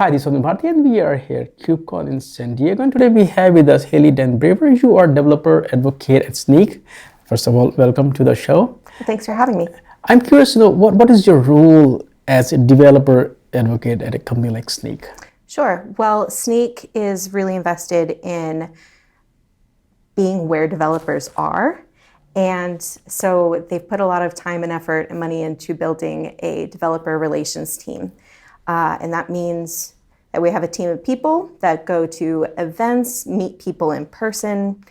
Hi, this is Bharti and we are here at KubeCon in San Diego. And today we have with us Hayley Denbraver. You are developer advocate at Snyk. First of all, welcome to the show. Thanks for having me. I'm curious to know what is your role as a developer advocate at a company like Snyk? Sure. Well, Snyk is really invested in being where developers are. And so they've put a lot of time and effort and money into building a developer relations team. And that means that we have a team of people that go to events, meet people in person,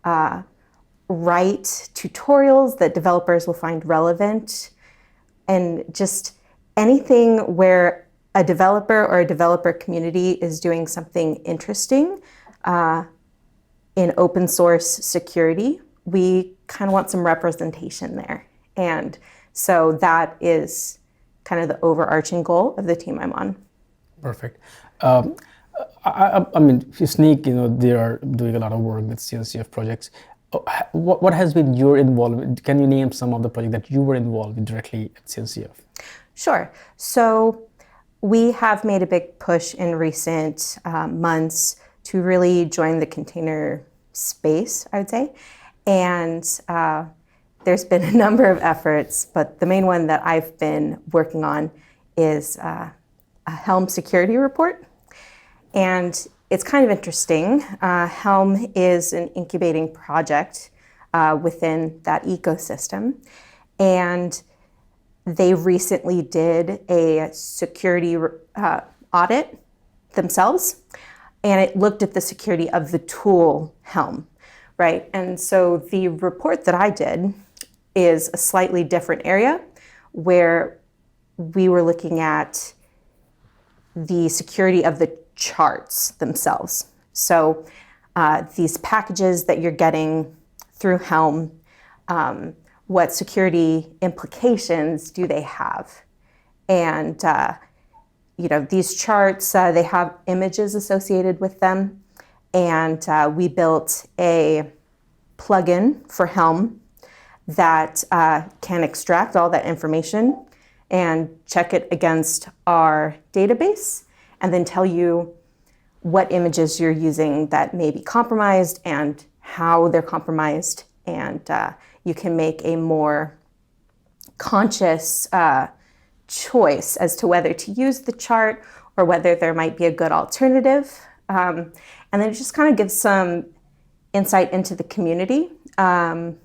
write tutorials that developers will find relevant, and just anything where a developer or a developer community is doing something interesting in open source security. We kind of want some representation there. And so that is kind of the overarching goal of the team I'm on. Perfect. I mean, Snyk, they are doing a lot of work with CNCF projects. What has been your involvement? Can you name some of the projects that you were involved with directly at CNCF? Sure. So we have made a big push in recent months to really join the container space, I would say. And there's been a number of efforts, but the main one that I've been working on is a Helm security report. And it's kind of interesting. Helm is an incubating project within that ecosystem. And they recently did a security audit themselves, and it looked at the security of the tool Helm, right? And so the report that I did is a slightly different area where we were looking at the security of the charts themselves. So these packages that you're getting through Helm, what security implications do they have? And these charts, they have images associated with them. And we built a plugin for Helm that can extract all that information and check it against our database, and then tell you what images you're using that may be compromised and how they're compromised. And you can make a more conscious choice as to whether to use the chart or whether there might be a good alternative. And then it just kind of gives some insight into the community. And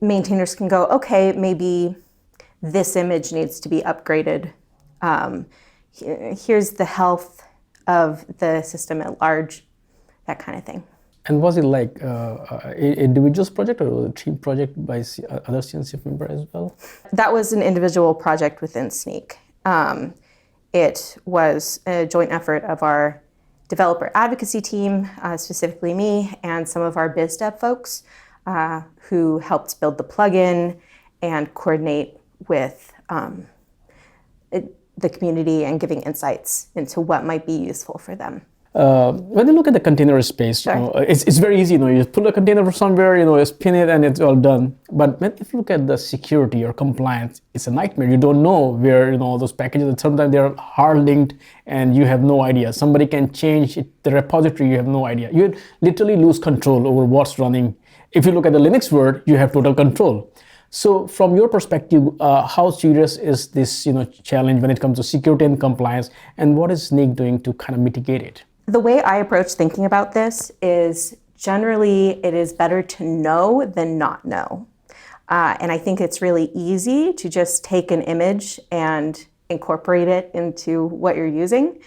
maintainers can go, okay, maybe this image needs to be upgraded. Here's the health of the system at large, that kind of thing. And was it like an individual project or a team project by other CNCF members as well? That was an individual project within Snyk. It was a joint effort of our developer advocacy team, specifically me, and some of our biz dev folks who helped build the plugin and coordinate with the community and giving insights into what might be useful for them. When you look at the container space, Sure. It's very easy. You just pull a container from somewhere, you spin it, and it's all done. But if you look at the security or compliance, it's a nightmare. You don't know where all those packages. Sometimes they're hard linked, and you have no idea. Somebody can change the repository. You have no idea. You literally lose control over what's running. If you look at the Linux world, you have total control. So, from your perspective, how serious is this challenge when it comes to security and compliance, and what is Snyk doing to kind of mitigate it? The way I approach thinking about this is generally it is better to know than not know. And I think it's really easy to just take an image and incorporate it into what you're using.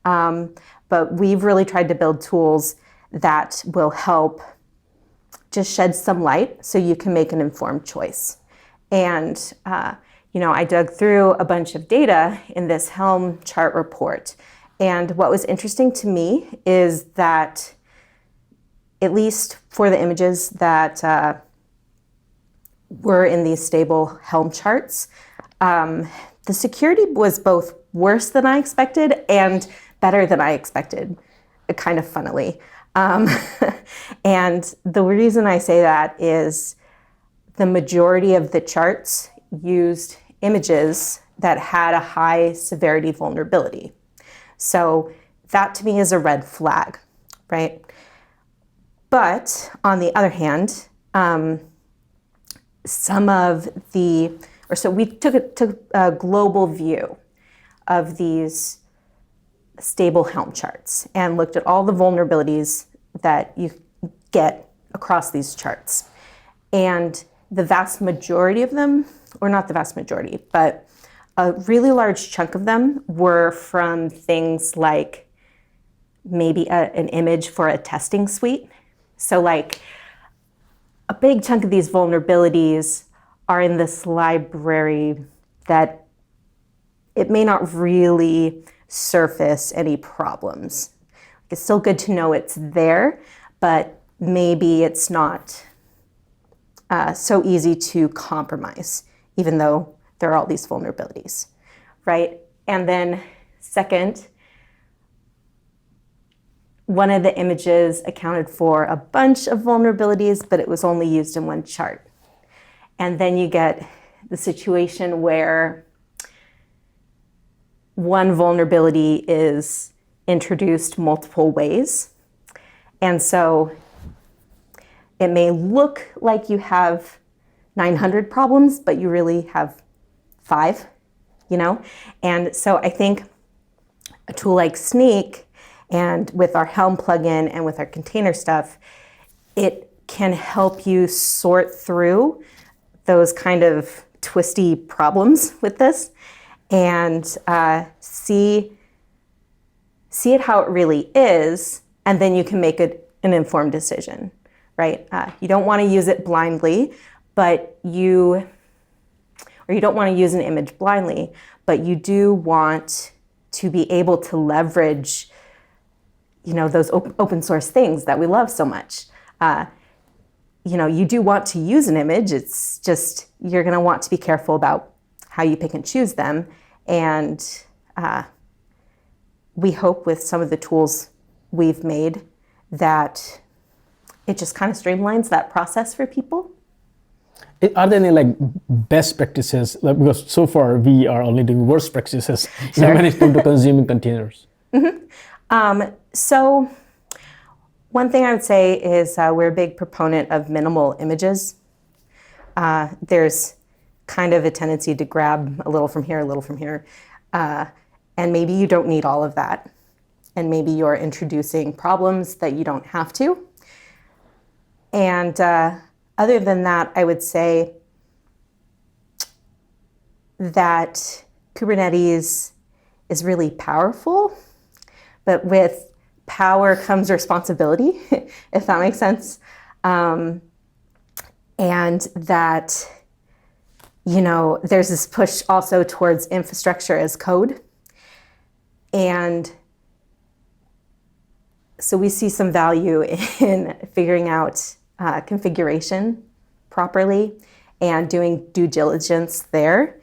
But we've really tried to build tools that will help just shed some light so you can make an informed choice. And I dug through a bunch of data in this Helm chart report. And what was interesting to me is that, at least for the images that were in these stable Helm charts, the security was both worse than I expected and better than I expected, kind of funnily. And the reason I say that is the majority of the charts used images that had a high severity vulnerability. So that to me is a red flag, right? But on the other hand, so we took a global view of these stable Helm charts and looked at all the vulnerabilities that you get across these charts. And the vast majority of them, or not the vast majority, but a really large chunk of them were from things like maybe an image for a testing suite. So like a big chunk of these vulnerabilities are in this library that it may not really surface any problems. It's still good to know it's there, but maybe it's not so easy to compromise, even though there are all these vulnerabilities, right? And then second, one of the images accounted for a bunch of vulnerabilities, but it was only used in one chart. And then you get the situation where one vulnerability is introduced multiple ways. And so it may look like you have 900 problems, but you really have 5, And so I think a tool like Snyk, and with our Helm plugin and with our container stuff, it can help you sort through those kind of twisty problems with this and see it how it really is, and then you can make an informed decision, right? You don't want to use it blindly, you don't want to use an image blindly, but you do want to be able to leverage, those open source things that we love so much. You do want to use an image. It's just, you're going to want to be careful about how you pick and choose them. And we hope with some of the tools we've made that it just kind of streamlines that process for people. Are there any best practices? Because so far we are only doing worst practices Sure. when it comes to consuming containers. Mm-hmm. So one thing I would say is we're a big proponent of minimal images. There's kind of a tendency to grab a little from here, a little from here, and maybe you don't need all of that. And maybe you're introducing problems that you don't have to. And other than that, I would say that Kubernetes is really powerful, but with power comes responsibility, if that makes sense. And that, there's this push also towards infrastructure as code. And so we see some value in figuring out configuration properly and doing due diligence there,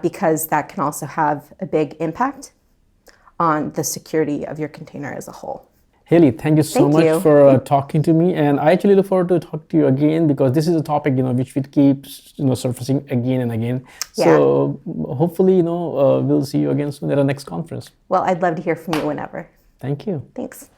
because that can also have a big impact on the security of your container as a whole. Hayley, thank you so Thank much you. for talking to me, and I actually look forward to talk to you again, because this is a topic which will keep surfacing again and again. Yeah. So hopefully we'll see you again soon at our next conference. Well, I'd love to hear from you whenever. Thank you. Thanks.